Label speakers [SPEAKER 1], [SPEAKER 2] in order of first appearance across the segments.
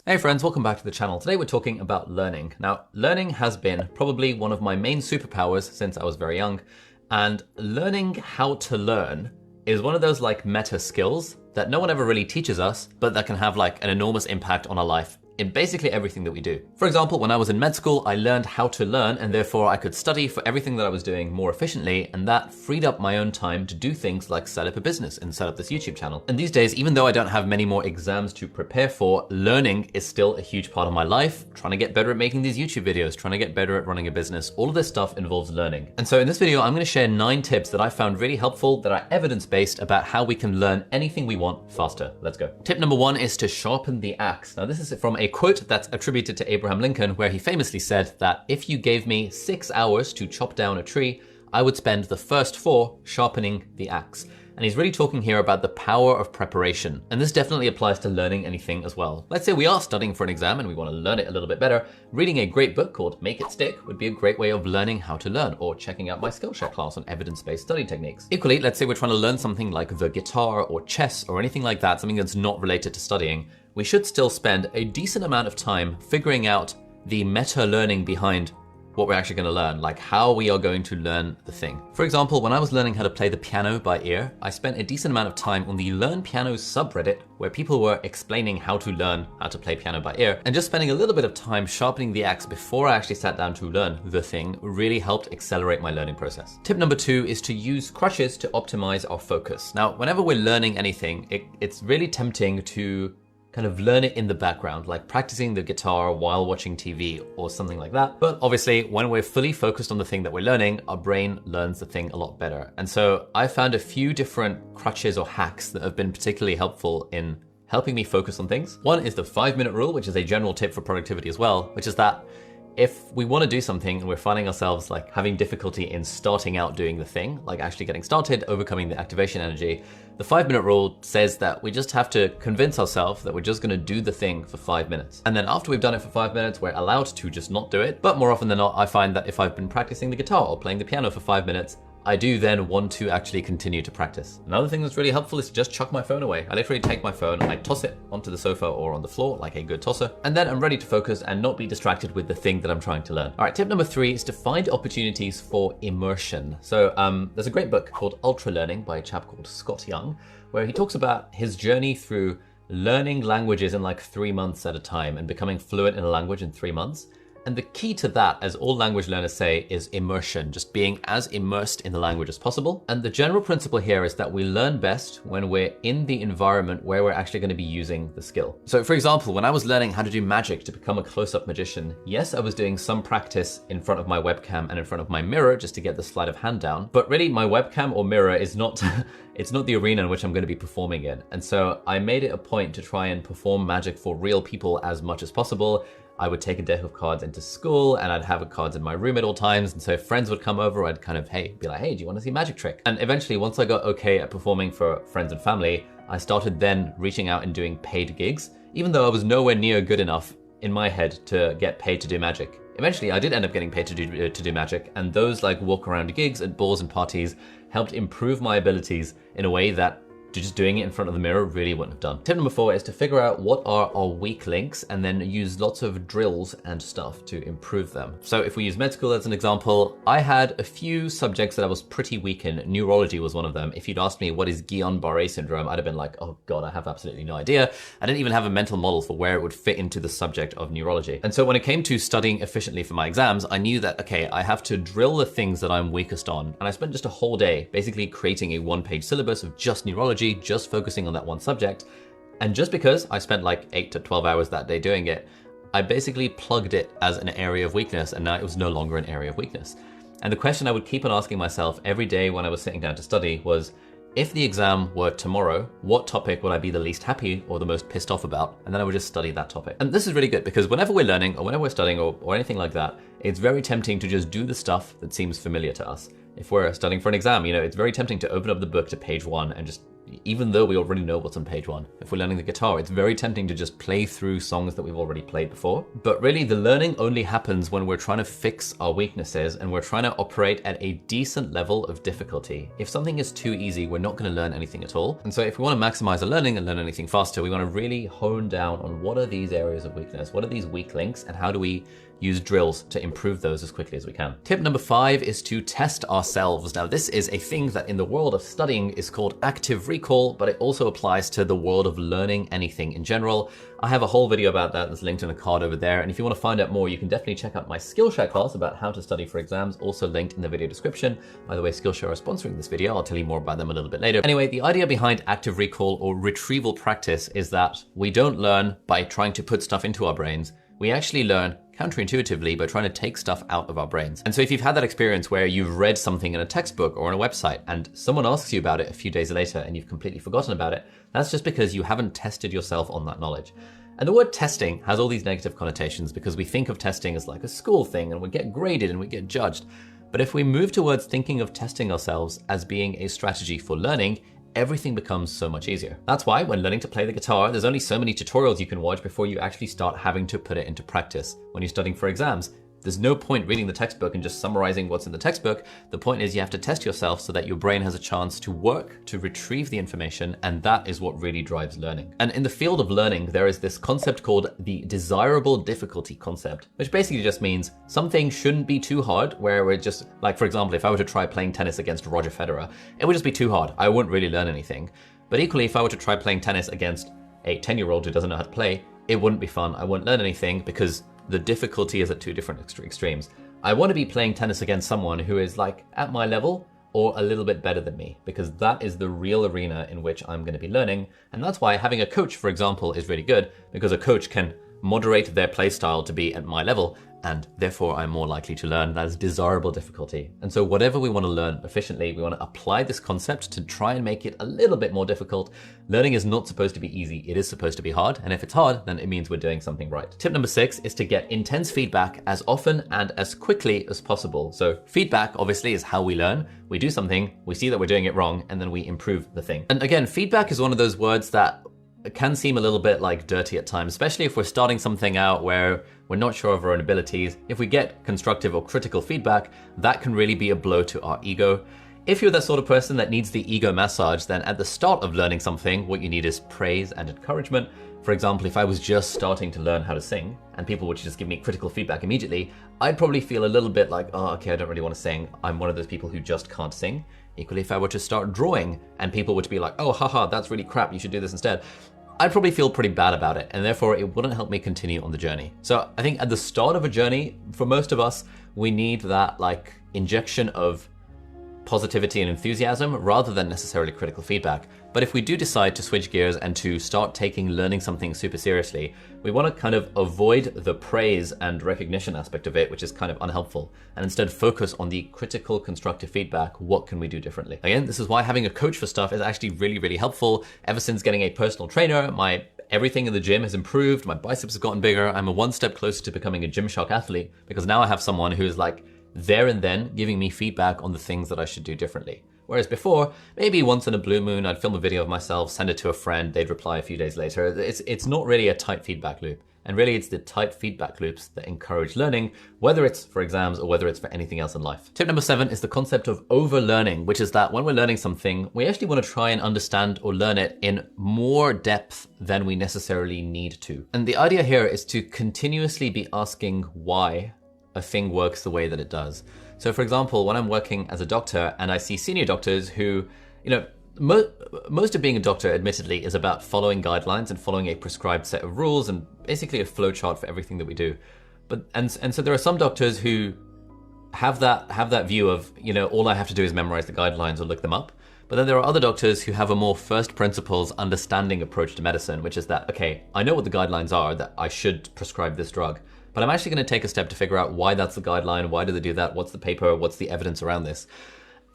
[SPEAKER 1] Hey friends, welcome back to the channel. Today we're talking about learning. Now, learning has been probably one of my main superpowers since I was very young, and learning how to learn is one of those like meta skills that no one ever really teaches us, but that can have like an enormous impact on our life in basically everything that we do. For example, when I was in med school, I learned how to learn, and therefore I could study for everything that I was doing more efficiently, and that freed up my own time to do things like set up a business and set up this YouTube channel. And these days, even though I don't have many more exams to prepare for, learning is still a huge part of my life. Trying to get better at making these YouTube videos, trying to get better at running a business, all of this stuff involves learning. And so in this video, I'm gonna share 9 tips that I found really helpful that are evidence-based about how we can learn anything we want faster. Let's go. Tip number 1 is to sharpen the axe. Now this is from a quote that's attributed to Abraham Lincoln, where he famously said that if you gave me 6 hours to chop down a tree, I would spend the first 4 sharpening the axe. And he's really talking here about the power of preparation. And this definitely applies to learning anything as well. Let's say we are studying for an exam and we want to learn it a little bit better. Reading a great book called Make It Stick would be a great way of learning how to learn, or checking out my Skillshare class on evidence-based study techniques. Equally, let's say we're trying to learn something like the guitar or chess or anything like that, something that's not related to studying. We should still spend a decent amount of time figuring out the meta learning behind what we're actually going to learn, like how we are going to learn the thing. For example, when I was learning how to play the piano by ear, I spent a decent amount of time on the Learn Piano subreddit, where people were explaining how to learn how to play piano by ear, and just spending a little bit of time sharpening the axe before I actually sat down to learn the thing really helped accelerate my learning process. Tip number 2 is to use crutches to optimize our focus. Now, whenever we're learning anything, it's really tempting to kind of learn it in the background, like practicing the guitar while watching TV or something like that. But obviously, when we're fully focused on the thing that we're learning, our brain learns the thing a lot better. And so I found a few different crutches or hacks that have been particularly helpful in helping me focus on things. One is the 5-minute rule, which is a general tip for productivity as well, which is that if we want to do something and we're finding ourselves like having difficulty in starting out doing the thing, like actually getting started, overcoming the activation energy, the 5-minute rule says that we just have to convince ourselves that we're just going to do the thing for 5 minutes. And then after we've done it for 5 minutes, we're allowed to just not do it. But more often than not, I find that if I've been practicing the guitar or playing the piano for 5 minutes, I do then want to actually continue to practice. Another thing that's really helpful is to just chuck my phone away. I literally take my phone, I toss it onto the sofa or on the floor like a good tosser, and then I'm ready to focus and not be distracted with the thing that I'm trying to learn. All right, tip number 3 is to find opportunities for immersion. So there's a great book called Ultra Learning by a chap called Scott Young, where he talks about his journey through learning languages in like 3 months at a time and becoming fluent in a language in 3 months. And the key to that, as all language learners say, is immersion, just being as immersed in the language as possible. And the general principle here is that we learn best when we're in the environment where we're actually going to be using the skill. So for example, when I was learning how to do magic to become a close-up magician, yes, I was doing some practice in front of my webcam and in front of my mirror just to get the sleight of hand down. But really, my webcam or mirror is not, it's not the arena in which I'm going to be performing in. And so I made it a point to try and perform magic for real people as much as possible. I would take a deck of cards into school and I'd have cards in my room at all times. And so if friends would come over, I'd kind of, be like, hey, do you want to see a magic trick? And eventually, once I got okay at performing for friends and family, I started then reaching out and doing paid gigs, even though I was nowhere near good enough in my head to get paid to do magic. Eventually, I did end up getting paid to do magic, and those like walk around gigs at balls and parties helped improve my abilities in a way that just doing it in front of the mirror really wouldn't have done. Tip number 4 is to figure out what are our weak links and then use lots of drills and stuff to improve them. So if we use med school as an example, I had a few subjects that I was pretty weak in. Neurology was one of them. If you'd asked me what is Guillain-Barré syndrome, I'd have been like, oh God, I have absolutely no idea. I didn't even have a mental model for where it would fit into the subject of neurology. And so when it came to studying efficiently for my exams, I knew that, okay, I have to drill the things that I'm weakest on. And I spent just a whole day basically creating a 1-page syllabus of just neurology, just focusing on that one subject. And just because I spent like 8 to 12 hours that day doing it, I basically plugged it as an area of weakness, and now it was no longer an area of weakness. And the question I would keep on asking myself every day when I was sitting down to study was, if the exam were tomorrow, what topic would I be the least happy or the most pissed off about? And then I would just study that topic. And this is really good because whenever we're learning or whenever we're studying or anything like that, it's very tempting to just do the stuff that seems familiar to us. If we're studying for an exam, it's very tempting to open up the book to page 1 and just even though we already know what's on page 1. If we're learning the guitar, it's very tempting to just play through songs that we've already played before. But really, the learning only happens when we're trying to fix our weaknesses and we're trying to operate at a decent level of difficulty. If something is too easy, we're not going to learn anything at all. And so if we want to maximize our learning and learn anything faster, we want to really hone down on what are these areas of weakness, what are these weak links, and how do we use drills to improve those as quickly as we can. Tip number 5 is to test ourselves. Now, this is a thing that in the world of studying is called active recall, but it also applies to the world of learning anything in general. I have a whole video about that that's linked in a card over there. And if you want to find out more, you can definitely check out my Skillshare class about how to study for exams, also linked in the video description. By the way, Skillshare are sponsoring this video. I'll tell you more about them a little bit later. Anyway, the idea behind active recall or retrieval practice is that we don't learn by trying to put stuff into our brains. We actually learn counterintuitively by trying to take stuff out of our brains. And so if you've had that experience where you've read something in a textbook or on a website and someone asks you about it a few days later and you've completely forgotten about it, that's just because you haven't tested yourself on that knowledge. And the word testing has all these negative connotations because we think of testing as like a school thing and we get graded and we get judged. But if we move towards thinking of testing ourselves as being a strategy for learning, everything becomes so much easier. That's why when learning to play the guitar, there's only so many tutorials you can watch before you actually start having to put it into practice. When you're studying for exams, there's no point reading the textbook and just summarizing what's in the textbook. The point is you have to test yourself so that your brain has a chance to work, to retrieve the information, and that is what really drives learning. And in the field of learning, there is this concept called the desirable difficulty concept, which basically just means something shouldn't be too hard, where we're just, like for example, if I were to try playing tennis against Roger Federer, it would just be too hard. I wouldn't really learn anything. But equally, if I were to try playing tennis against a 10-year-old who doesn't know how to play, it wouldn't be fun. I wouldn't learn anything because the difficulty is at two different extremes. I want to be playing tennis against someone who is like at my level or a little bit better than me, because that is the real arena in which I'm going to be learning. And that's why having a coach, for example, is really good, because a coach can moderate their play style to be at my level, and therefore I'm more likely to learn. That is desirable difficulty. And so whatever we want to learn efficiently, we want to apply this concept to try and make it a little bit more difficult. Learning is not supposed to be easy. It is supposed to be hard. And if it's hard, then it means we're doing something right. Tip number 6 is to get intense feedback as often and as quickly as possible. So feedback obviously is how we learn. We do something, we see that we're doing it wrong, and then we improve the thing. And again, feedback is one of those words that can seem a little bit like dirty at times, especially if we're starting something out where we're not sure of our own abilities. If we get constructive or critical feedback, that can really be a blow to our ego. If you're that sort of person that needs the ego massage, then at the start of learning something, what you need is praise and encouragement. For example, if I was just starting to learn how to sing and people would just give me critical feedback immediately, I'd probably feel a little bit like, oh, okay, I don't really want to sing. I'm one of those people who just can't sing. Equally, if I were to start drawing and people were to be like, oh, haha, that's really crap, you should do this instead, I'd probably feel pretty bad about it, and therefore it wouldn't help me continue on the journey. So I think at the start of a journey, for most of us, we need that like injection of positivity and enthusiasm rather than necessarily critical feedback. But if we do decide to switch gears and to start taking learning something super seriously, we want to kind of avoid the praise and recognition aspect of it, which is kind of unhelpful, and instead focus on the critical constructive feedback. What can we do differently? Again, this is why having a coach for stuff is actually really, really helpful. Ever since getting a personal trainer, everything in the gym has improved. My biceps have gotten bigger. I'm a one step closer to becoming a Gymshark athlete because now I have someone who's like there and then giving me feedback on the things that I should do differently. Whereas before, maybe once in a blue moon, I'd film a video of myself, send it to a friend, they'd reply a few days later. It's not really a tight feedback loop. And really, it's the tight feedback loops that encourage learning, whether it's for exams or whether it's for anything else in life. Tip number 7 is the concept of overlearning, which is that when we're learning something, we actually want to try and understand or learn it in more depth than we necessarily need to. And the idea here is to continuously be asking why a thing works the way that it does. So for example, when I'm working as a doctor and I see senior doctors who, most of being a doctor, admittedly, is about following guidelines and following a prescribed set of rules and basically a flow chart for everything that we do. And so there are some doctors who have that view of, all I have to do is memorize the guidelines or look them up. But then there are other doctors who have a more first principles understanding approach to medicine, which is that, okay, I know what the guidelines are, that I should prescribe this drug, but I'm actually going to take a step to figure out why that's the guideline, why do they do that, what's the paper, what's the evidence around this.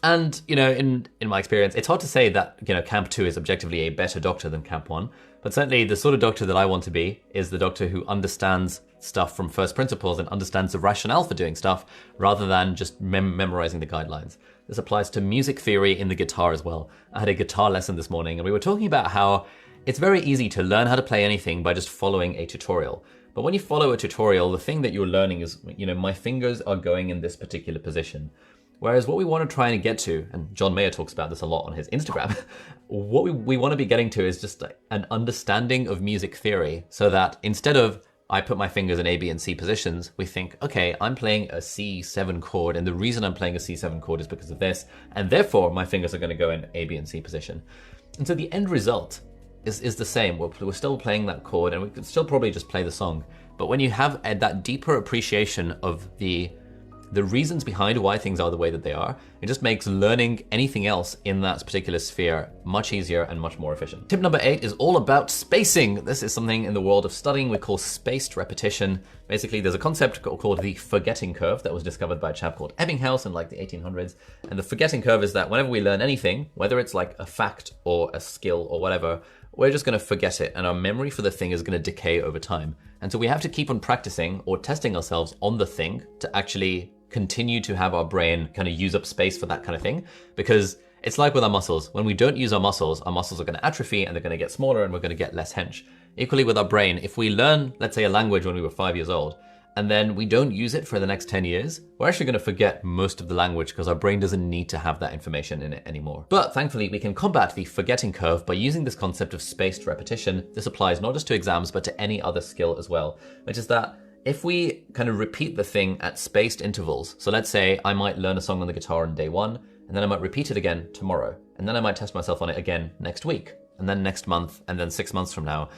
[SPEAKER 1] And, in my experience, it's hard to say that, Camp 2 is objectively a better doctor than Camp 1, But certainly the sort of doctor that I want to be is the doctor who understands stuff from first principles and understands the rationale for doing stuff rather than just memorizing the guidelines. This applies to music theory in the guitar as well. I had a guitar lesson this morning and we were talking about how it's very easy to learn how to play anything by just following a tutorial. But when you follow a tutorial, the thing that you're learning is, my fingers are going in this particular position. Whereas what we want to try and get to, and John Mayer talks about this a lot on his Instagram, what we want to be getting to is just an understanding of music theory so that instead of I put my fingers in A, B, and C positions, we think, okay, I'm playing a C7 chord, and the reason I'm playing a C7 chord is because of this, and therefore my fingers are going to go in A, B, and C position. And so the end result is the same. We're still playing that chord, and we could still probably just play the song. But when you have that deeper appreciation of the reasons behind why things are the way that they are, it just makes learning anything else in that particular sphere much easier and much more efficient. Tip number 8 is all about spacing. This is something in the world of studying we call spaced repetition. Basically, there's a concept called the forgetting curve that was discovered by a chap called Ebbinghaus in like the 1800s. And the forgetting curve is that whenever we learn anything, whether it's like a fact or a skill or whatever, we're just going to forget it, and our memory for the thing is going to decay over time. And so we have to keep on practicing or testing ourselves on the thing to actually continue to have our brain kind of use up space for that kind of thing. Because it's like with our muscles. When we don't use our muscles are going to atrophy and they're going to get smaller and we're going to get less hench. Equally with our brain, if we learn, let's say, a language when we were 5 years old, and then we don't use it for the next 10 years, we're actually going to forget most of the language because our brain doesn't need to have that information in it anymore. But thankfully, we can combat the forgetting curve by using this concept of spaced repetition. This applies not just to exams, but to any other skill as well, which is that if we kind of repeat the thing at spaced intervals, so let's say I might learn a song on the guitar on day 1, and then I might repeat it again tomorrow, and then I might test myself on it again next week, and then next month, and then 6 months from now.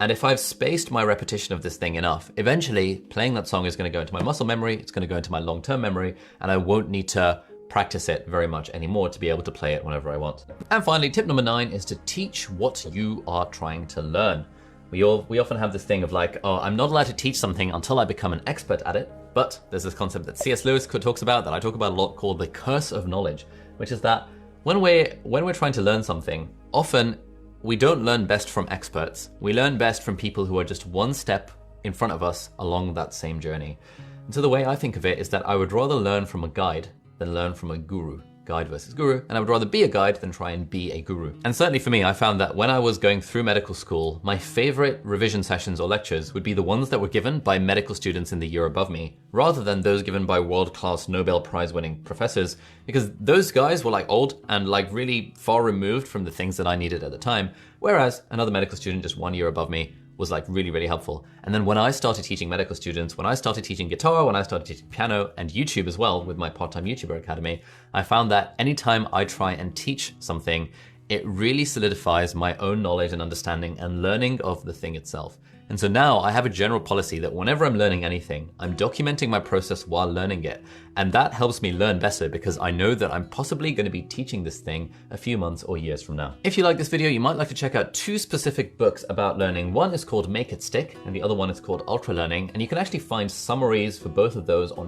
[SPEAKER 1] And if I've spaced my repetition of this thing enough, eventually playing that song is going to go into my muscle memory, it's going to go into my long-term memory, and I won't need to practice it very much anymore to be able to play it whenever I want. And finally, tip number 9 is to teach what you are trying to learn. We often have this thing of like, oh, I'm not allowed to teach something until I become an expert at it. But there's this concept that C.S. Lewis talks about, that I talk about a lot, called the curse of knowledge, which is that when we're trying to learn something, often we don't learn best from experts. We learn best from people who are just one step in front of us along that same journey. And so the way I think of it is that I would rather learn from a guide than learn from a guru. Guide versus guru, and I would rather be a guide than try and be a guru. And certainly for me, I found that when I was going through medical school, my favorite revision sessions or lectures would be the ones that were given by medical students in the year above me, rather than those given by world-class Nobel Prize winning professors, because those guys were like old and like really far removed from the things that I needed at the time, whereas another medical student just 1 year above me was like really, really helpful. And then when I started teaching medical students, when I started teaching guitar, when I started teaching piano and YouTube as well with my part-time YouTuber academy, I found that anytime I try and teach something, it really solidifies my own knowledge and understanding and learning of the thing itself. And so now I have a general policy that whenever I'm learning anything, I'm documenting my process while learning it. And that helps me learn better because I know that I'm possibly going to be teaching this thing a few months or years from now. If you like this video, you might like to check out 2 specific books about learning. One is called Make It Stick, and the other one is called Ultra Learning. And you can actually find summaries for both of those on